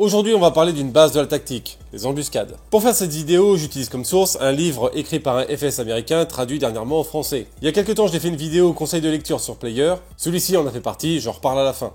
Aujourd'hui, on va parler d'une base de la tactique, les embuscades. Pour faire cette vidéo, j'utilise comme source un livre écrit par un FS américain traduit dernièrement en français. Il y a quelques temps, j'ai fait une vidéo conseil de lecture sur Player. Celui-ci en a fait partie, j'en reparle à la fin.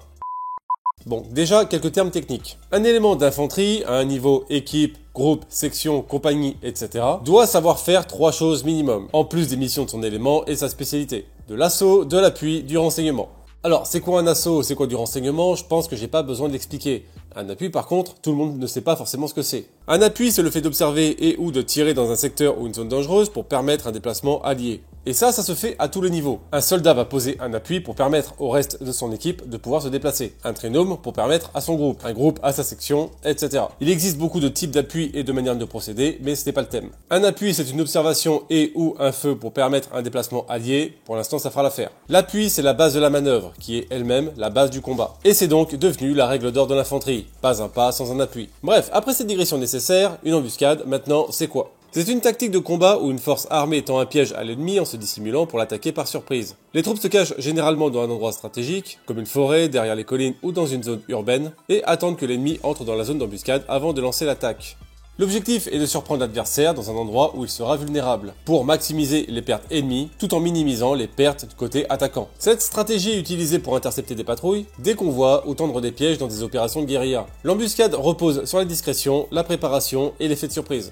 Bon, déjà, quelques termes techniques. Un élément d'infanterie, à un niveau équipe, groupe, section, compagnie, etc., doit savoir faire 3 choses minimum, en plus des missions de son élément et sa spécialité. De l'assaut, de l'appui, du renseignement. Alors, c'est quoi un assaut, c'est quoi du renseignement? Je pense que j'ai pas besoin de l'expliquer. Un appui, par contre, tout le monde ne sait pas forcément ce que c'est. Un appui, c'est le fait d'observer et ou de tirer dans un secteur ou une zone dangereuse pour permettre un déplacement allié. Et ça se fait à tous les niveaux. Un soldat va poser un appui pour permettre au reste de son équipe de pouvoir se déplacer. Un trinôme pour permettre à son groupe. Un groupe à sa section, etc. Il existe beaucoup de types d'appui et de manières de procéder, mais ce n'est pas le thème. Un appui, c'est une observation et ou un feu pour permettre un déplacement allié. Pour l'instant, ça fera l'affaire. L'appui, c'est la base de la manœuvre, qui est elle-même la base du combat. Et c'est donc devenu la règle d'or de l'infanterie. Pas un pas sans un appui. Bref, après cette digression nécessaire, une embuscade, maintenant, c'est quoi ? C'est une tactique de combat où une force armée tend un piège à l'ennemi en se dissimulant pour l'attaquer par surprise. Les troupes se cachent généralement dans un endroit stratégique, comme une forêt, derrière les collines ou dans une zone urbaine, et attendent que l'ennemi entre dans la zone d'embuscade avant de lancer l'attaque. L'objectif est de surprendre l'adversaire dans un endroit où il sera vulnérable, pour maximiser les pertes ennemies, tout en minimisant les pertes du côté attaquant. Cette stratégie est utilisée pour intercepter des patrouilles, des convois ou tendre des pièges dans des opérations de guérilla. L'embuscade repose sur la discrétion, la préparation et l'effet de surprise.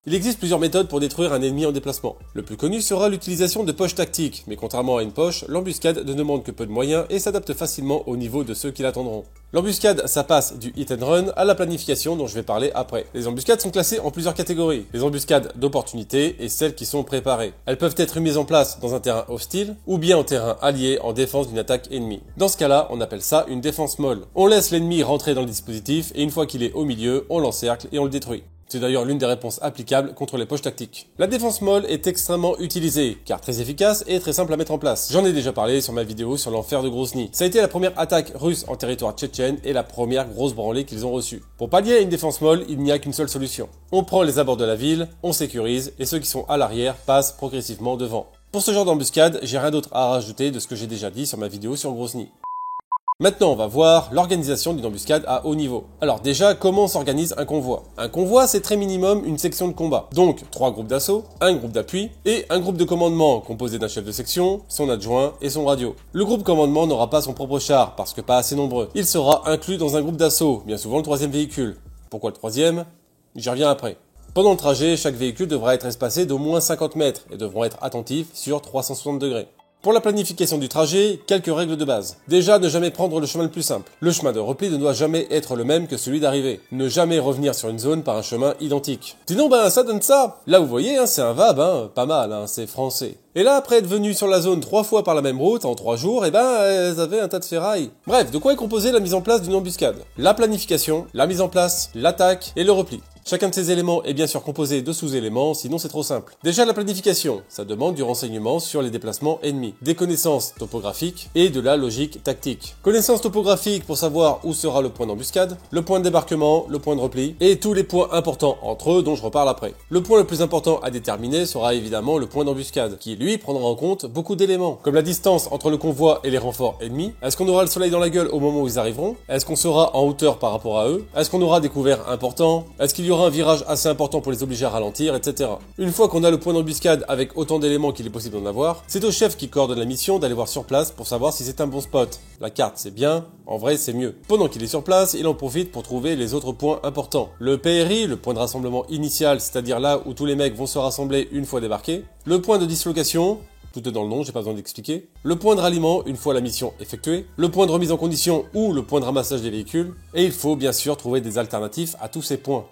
Il existe plusieurs méthodes pour détruire un ennemi en déplacement. Le plus connu sera l'utilisation de poches tactiques, mais contrairement à une poche, l'embuscade ne demande que peu de moyens et s'adapte facilement au niveau de ceux qui l'attendront. L'embuscade, ça passe du hit and run à la planification dont je vais parler après. Les embuscades sont classées en plusieurs catégories. Les embuscades d'opportunité et celles qui sont préparées. Elles peuvent être mises en place dans un terrain hostile ou bien en terrain allié en défense d'une attaque ennemie. Dans ce cas-là, on appelle ça une défense molle. On laisse l'ennemi rentrer dans le dispositif et une fois qu'il est au milieu, on l'encercle et on le détruit. C'est d'ailleurs l'une des réponses applicables contre les poches tactiques. La défense molle est extrêmement utilisée, car très efficace et très simple à mettre en place. J'en ai déjà parlé sur ma vidéo sur l'enfer de Grozny. Ça a été la première attaque russe en territoire tchétchène et la première grosse branlée qu'ils ont reçue. Pour pallier à une défense molle, il n'y a qu'une seule solution. On prend les abords de la ville, on sécurise, et ceux qui sont à l'arrière passent progressivement devant. Pour ce genre d'embuscade, j'ai rien d'autre à rajouter de ce que j'ai déjà dit sur ma vidéo sur Grozny. Maintenant, on va voir l'organisation d'une embuscade à haut niveau. Alors déjà, comment s'organise un convoi? Un convoi, c'est très minimum une section de combat. Donc, 3 groupes d'assaut, un groupe d'appui et un groupe de commandement composé d'un chef de section, son adjoint et son radio. Le groupe commandement n'aura pas son propre char parce que pas assez nombreux. Il sera inclus dans un groupe d'assaut, bien souvent le 3e véhicule. Pourquoi le 3e? J'y reviens après. Pendant le trajet, chaque véhicule devra être espacé d'au moins 50 mètres et devront être attentifs sur 360 degrés. Pour la planification du trajet, quelques règles de base. Déjà, ne jamais prendre le chemin le plus simple. Le chemin de repli ne doit jamais être le même que celui d'arrivée. Ne jamais revenir sur une zone par un chemin identique. Sinon, ça donne ça. Là, vous voyez, c'est un VAB, pas mal, c'est français. Et là, après être venu sur la zone 3 fois par la même route en 3 jours, elles avaient un tas de ferraille. Bref, de quoi est composée la mise en place d'une embuscade? La planification, la mise en place, l'attaque et le repli. Chacun de ces éléments est bien sûr composé de sous-éléments, sinon c'est trop simple. Déjà la planification, ça demande du renseignement sur les déplacements ennemis, des connaissances topographiques et de la logique tactique. Connaissances topographiques pour savoir où sera le point d'embuscade, le point de débarquement, le point de repli, et tous les points importants entre eux dont je reparle après. Le point le plus important à déterminer sera évidemment le point d'embuscade, qui lui prendra en compte beaucoup d'éléments, comme la distance entre le convoi et les renforts ennemis, est-ce qu'on aura le soleil dans la gueule au moment où ils arriveront, est-ce qu'on sera en hauteur par rapport à eux, est-ce qu'on aura des couverts importants, est-ce qu'il y aura un virage assez important pour les obliger à ralentir, etc. Une fois qu'on a le point d'embuscade avec autant d'éléments qu'il est possible d'en avoir, c'est au chef qui coordonne la mission d'aller voir sur place pour savoir si c'est un bon spot. La carte c'est bien, en vrai c'est mieux. Pendant qu'il est sur place, il en profite pour trouver les autres points importants. Le PRI, le point de rassemblement initial, c'est-à-dire là où tous les mecs vont se rassembler une fois débarqués. Le point de dislocation, tout est dans le nom, j'ai pas besoin d'expliquer. Le point de ralliement, une fois la mission effectuée. Le point de remise en condition ou le point de ramassage des véhicules. Et il faut bien sûr trouver des alternatives à tous ces points.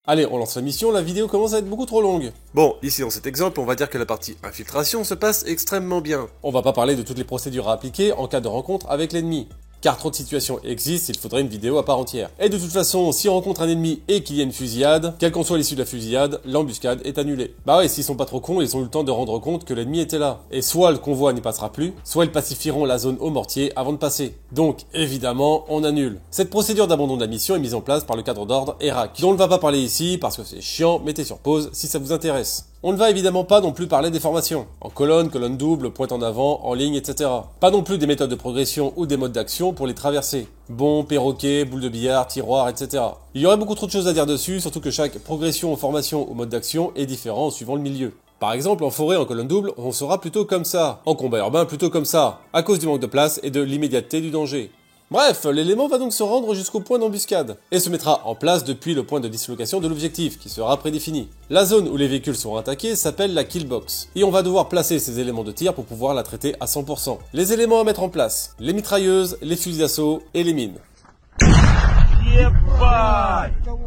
Allez, on lance la mission, la vidéo commence à être beaucoup trop longue. Bon, ici dans cet exemple, on va dire que la partie infiltration se passe extrêmement bien. On va pas parler de toutes les procédures à appliquer en cas de rencontre avec l'ennemi. Car trop de situations existent, il faudrait une vidéo à part entière. Et de toute façon, si on rencontre un ennemi et qu'il y a une fusillade, quelle qu'en soit l'issue de la fusillade, l'embuscade est annulée. Bah ouais, s'ils sont pas trop cons, ils ont eu le temps de rendre compte que l'ennemi était là. Et soit le convoi n'y passera plus, soit ils pacifieront la zone au mortier avant de passer. Donc, évidemment, on annule. Cette procédure d'abandon de la mission est mise en place par le cadre d'ordre ERAC, dont on ne va pas parler ici parce que c'est chiant, mettez sur pause si ça vous intéresse. On ne va évidemment pas non plus parler des formations, en colonne, colonne double, pointe en avant, en ligne, etc. Pas non plus des méthodes de progression ou des modes d'action pour les traverser. Bond, perroquet, boule de billard, tiroir, etc. Il y aurait beaucoup trop de choses à dire dessus, surtout que chaque progression, formation ou mode d'action est différent suivant le milieu. Par exemple, en forêt, en colonne double, on sera plutôt comme ça. En combat urbain, plutôt comme ça, à cause du manque de place et de l'immédiateté du danger. Bref, l'élément va donc se rendre jusqu'au point d'embuscade, et se mettra en place depuis le point de dislocation de l'objectif, qui sera prédéfini. La zone où les véhicules seront attaqués s'appelle la killbox, et on va devoir placer ces éléments de tir pour pouvoir la traiter à 100%. Les éléments à mettre en place, les mitrailleuses, les fusils d'assaut et les mines.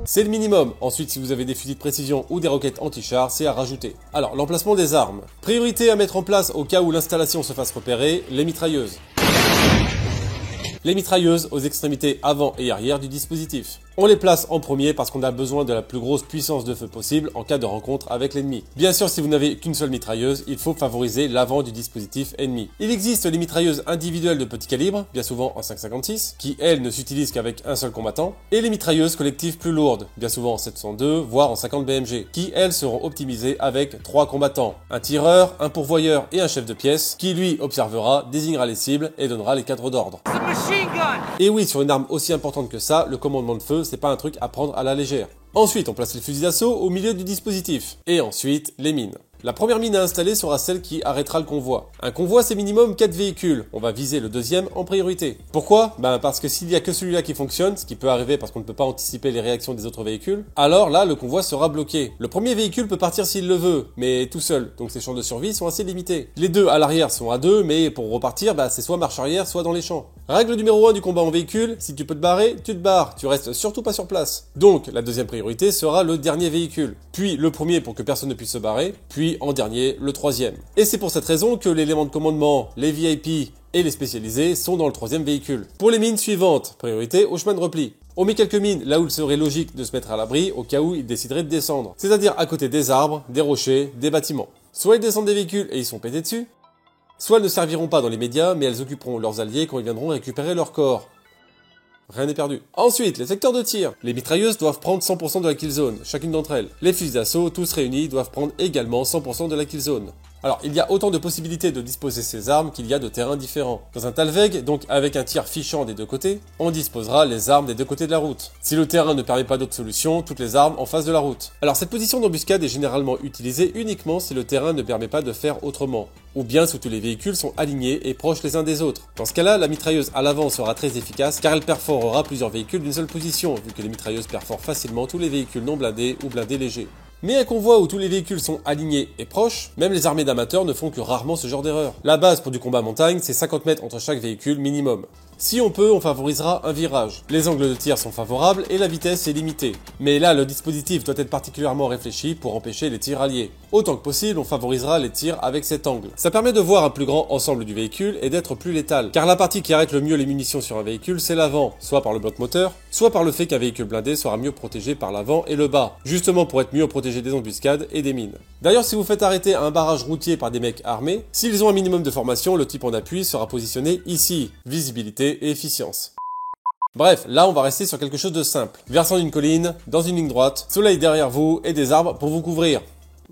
C'est le minimum. Ensuite, si vous avez des fusils de précision ou des roquettes anti-char, c'est à rajouter. Alors, l'emplacement des armes. Priorité à mettre en place au cas où l'installation se fasse repérer, les mitrailleuses. Les mitrailleuses aux extrémités avant et arrière du dispositif. On les place en premier parce qu'on a besoin de la plus grosse puissance de feu possible en cas de rencontre avec l'ennemi. Bien sûr, si vous n'avez qu'une seule mitrailleuse, il faut favoriser l'avant du dispositif ennemi. Il existe les mitrailleuses individuelles de petit calibre, bien souvent en 5,56, qui elles ne s'utilisent qu'avec un seul combattant, et les mitrailleuses collectives plus lourdes, bien souvent en 702, voire en 50 BMG, qui elles seront optimisées avec 3 combattants. Un tireur, un pourvoyeur et un chef de pièce, qui lui observera, désignera les cibles et donnera les cadres d'ordre. Et oui, sur une arme aussi importante que ça, le commandement de feu, c'est pas un truc à prendre à la légère. Ensuite, on place les fusils d'assaut au milieu du dispositif. Et ensuite, les mines. La première mine à installer sera celle qui arrêtera le convoi. Un convoi, c'est minimum 4 véhicules. On va viser le deuxième en priorité. Pourquoi? Parce que s'il y a que celui-là qui fonctionne, ce qui peut arriver parce qu'on ne peut pas anticiper les réactions des autres véhicules, alors là, le convoi sera bloqué. Le premier véhicule peut partir s'il le veut, mais tout seul, donc ses champs de survie sont assez limités. Les deux à l'arrière sont à 2, mais pour repartir, c'est soit marche arrière, soit dans les champs. Règle numéro 1 du combat en véhicule, si tu peux te barrer, tu te barres, tu restes surtout pas sur place. Donc, la deuxième priorité sera le dernier véhicule, puis le premier pour que personne ne puisse se barrer, puis en dernier, le troisième. Et c'est pour cette raison que l'élément de commandement, les VIP et les spécialisés sont dans le troisième véhicule. Pour les mines suivantes, priorité au chemin de repli. On met quelques mines là où il serait logique de se mettre à l'abri au cas où ils décideraient de descendre, c'est-à-dire à côté des arbres, des rochers, des bâtiments. Soit ils descendent des véhicules et ils sont pétés dessus, soit elles ne serviront pas dans les médias, mais elles occuperont leurs alliés quand ils viendront récupérer leur corps. Rien n'est perdu. Ensuite, les secteurs de tir. Les mitrailleuses doivent prendre 100% de la kill zone, chacune d'entre elles. Les fusils d'assaut, tous réunis, doivent prendre également 100% de la kill zone. Alors, il y a autant de possibilités de disposer ces armes qu'il y a de terrains différents. Dans un Talveg, donc avec un tir fichant des deux côtés, on disposera les armes des deux côtés de la route. Si le terrain ne permet pas d'autre solution, toutes les armes en face de la route. Alors, cette position d'embuscade est généralement utilisée uniquement si le terrain ne permet pas de faire autrement, ou bien si tous les véhicules sont alignés et proches les uns des autres. Dans ce cas-là, la mitrailleuse à l'avant sera très efficace car elle perforera plusieurs véhicules d'une seule position, vu que les mitrailleuses perforent facilement tous les véhicules non blindés ou blindés légers. Mais un convoi où tous les véhicules sont alignés et proches, même les armées d'amateurs ne font que rarement ce genre d'erreur. La base pour du combat montagne, c'est 50 mètres entre chaque véhicule minimum. Si on peut, on favorisera un virage. Les angles de tir sont favorables et la vitesse est limitée. Mais là, le dispositif doit être particulièrement réfléchi pour empêcher les tirs alliés. Autant que possible, on favorisera les tirs avec cet angle. Ça permet de voir un plus grand ensemble du véhicule et d'être plus létal. Car la partie qui arrête le mieux les munitions sur un véhicule, c'est l'avant, soit par le bloc moteur, soit par le fait qu'un véhicule blindé sera mieux protégé par l'avant et le bas, justement pour être mieux protégé des embuscades et des mines. D'ailleurs, si vous faites arrêter un barrage routier par des mecs armés, s'ils ont un minimum de formation, le type en appui sera positionné ici, visibilité et efficience. Bref, là on va rester sur quelque chose de simple. Versant d'une colline, dans une ligne droite, soleil derrière vous et des arbres pour vous couvrir.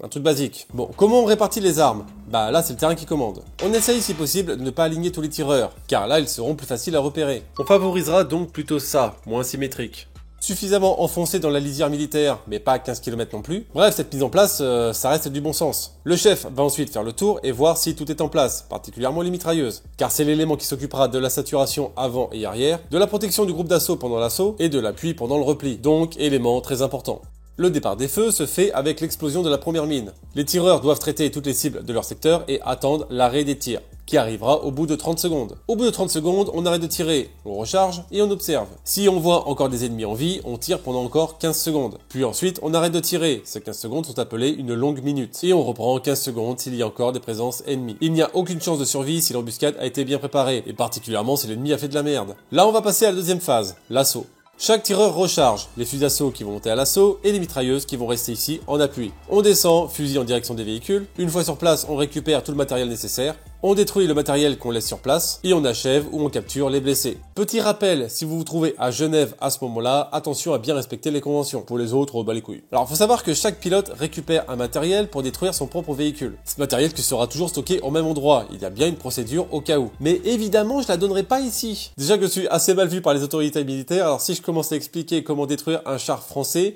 Un truc basique. Bon, comment on répartit les armes? Là c'est le terrain qui commande. On essaye si possible de ne pas aligner tous les tireurs, car là ils seront plus faciles à repérer. On favorisera donc plutôt ça, moins symétrique. Suffisamment enfoncé dans la lisière militaire, mais pas à 15 km non plus. Bref, cette mise en place, ça reste du bon sens. Le chef va ensuite faire le tour et voir si tout est en place, particulièrement les mitrailleuses, car c'est l'élément qui s'occupera de la saturation avant et arrière, de la protection du groupe d'assaut pendant l'assaut et de l'appui pendant le repli, donc élément très important. Le départ des feux se fait avec l'explosion de la première mine. Les tireurs doivent traiter toutes les cibles de leur secteur et attendre l'arrêt des tirs, qui arrivera au bout de 30 secondes. Au bout de 30 secondes, on arrête de tirer, on recharge et on observe. Si on voit encore des ennemis en vie, on tire pendant encore 15 secondes. Puis ensuite, on arrête de tirer. Ces 15 secondes sont appelées une longue minute. Et on reprend 15 secondes s'il y a encore des présences ennemies. Il n'y a aucune chance de survie si l'embuscade a été bien préparée, et particulièrement si l'ennemi a fait de la merde. Là, on va passer à la deuxième phase, l'assaut. Chaque tireur recharge, les fusils d'assaut qui vont monter à l'assaut et les mitrailleuses qui vont rester ici en appui. On descend, fusil en direction des véhicules. Une fois sur place, on récupère tout le matériel nécessaire On détruit le matériel qu'on laisse sur place et on achève ou on capture les blessés. Petit rappel, si vous vous trouvez à Genève à ce moment-là, attention à bien respecter les conventions. Pour les autres, bah les couilles. Alors, faut savoir que chaque pilote récupère un matériel pour détruire son propre véhicule. Ce matériel qui sera toujours stocké au même endroit. Il y a bien une procédure au cas où. Mais évidemment, je la donnerai pas ici. Déjà que je suis assez mal vu par les autorités militaires, alors si je commence à expliquer comment détruire un char français,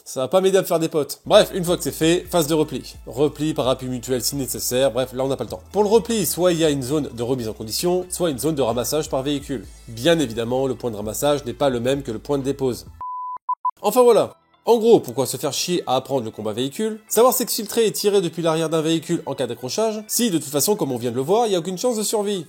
ça va pas m'aider à me faire des potes. Bref, une fois que c'est fait, phase de repli. Repli par appui mutuel si nécessaire, bref, là on n'a pas le temps. Pour le repli, soit il y a une zone de remise en condition, soit une zone de ramassage par véhicule. Bien évidemment, le point de ramassage n'est pas le même que le point de dépose. Enfin voilà. En gros, pourquoi se faire chier à apprendre le combat véhicule? Savoir s'exfiltrer et tirer depuis l'arrière d'un véhicule en cas d'accrochage, si de toute façon, comme on vient de le voir, il n'y a aucune chance de survie.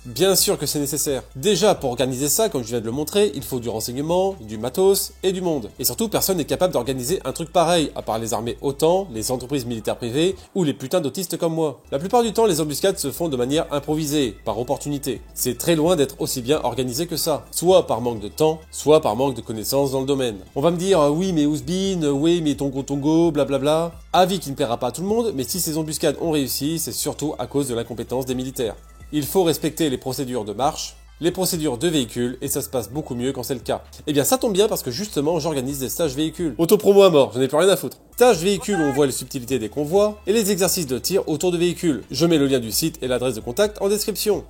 Bien sûr que c'est nécessaire. Déjà, pour organiser ça, comme je viens de le montrer, il faut du renseignement, du matos et du monde. Et surtout, personne n'est capable d'organiser un truc pareil, à part les armées OTAN, les entreprises militaires privées ou les putains d'autistes comme moi. La plupart du temps, les embuscades se font de manière improvisée, par opportunité. C'est très loin d'être aussi bien organisé que ça. Soit par manque de temps, soit par manque de connaissances dans le domaine. On va me dire, oui mais Ouzbin, oui mais Tongo, blablabla. Avis qui ne plaira pas à tout le monde, mais si ces embuscades ont réussi, c'est surtout à cause de l'incompétence des militaires. Il faut respecter les procédures de marche, les procédures de véhicule, et ça se passe beaucoup mieux quand c'est le cas. Eh bien ça tombe bien parce que justement j'organise des stages véhicules. Autopromo à mort, j'en ai plus rien à foutre. Stages véhicules où on voit les subtilités des convois, et les exercices de tir autour de véhicules. Je mets le lien du site et l'adresse de contact en description.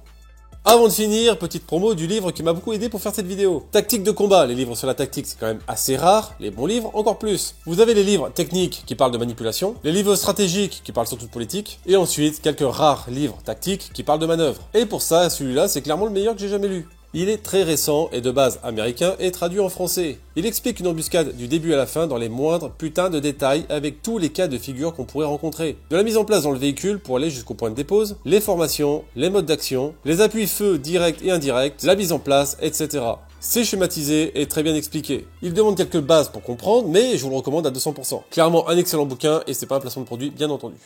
Avant de finir, petite promo du livre qui m'a beaucoup aidé pour faire cette vidéo. Tactique de combat, les livres sur la tactique c'est quand même assez rare, les bons livres encore plus. Vous avez les livres techniques qui parlent de manipulation, les livres stratégiques qui parlent surtout de politique, et ensuite quelques rares livres tactiques qui parlent de manœuvre. Et pour ça, celui-là c'est clairement le meilleur que j'ai jamais lu. Il est très récent et de base américain et traduit en français. Il explique une embuscade du début à la fin dans les moindres putains de détails avec tous les cas de figure qu'on pourrait rencontrer. De la mise en place dans le véhicule pour aller jusqu'au point de dépose, les formations, les modes d'action, les appuis feu directs et indirects, la mise en place, etc. C'est schématisé et très bien expliqué. Il demande quelques bases pour comprendre, mais je vous le recommande à 200%. Clairement un excellent bouquin et c'est pas un placement de produit bien entendu.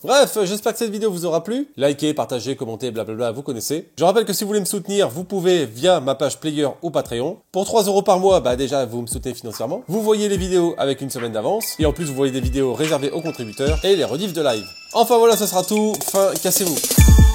Bref, j'espère que cette vidéo vous aura plu. Likez, partagez, commentez, blablabla, vous connaissez. Je rappelle que si vous voulez me soutenir, vous pouvez via ma page Player ou Patreon. Pour 3 € par mois, bah déjà, vous me soutenez financièrement. Vous voyez les vidéos avec une semaine d'avance. Et en plus, vous voyez des vidéos réservées aux contributeurs et les rediffs de live. Enfin voilà, ce sera tout. Fin, cassez-vous.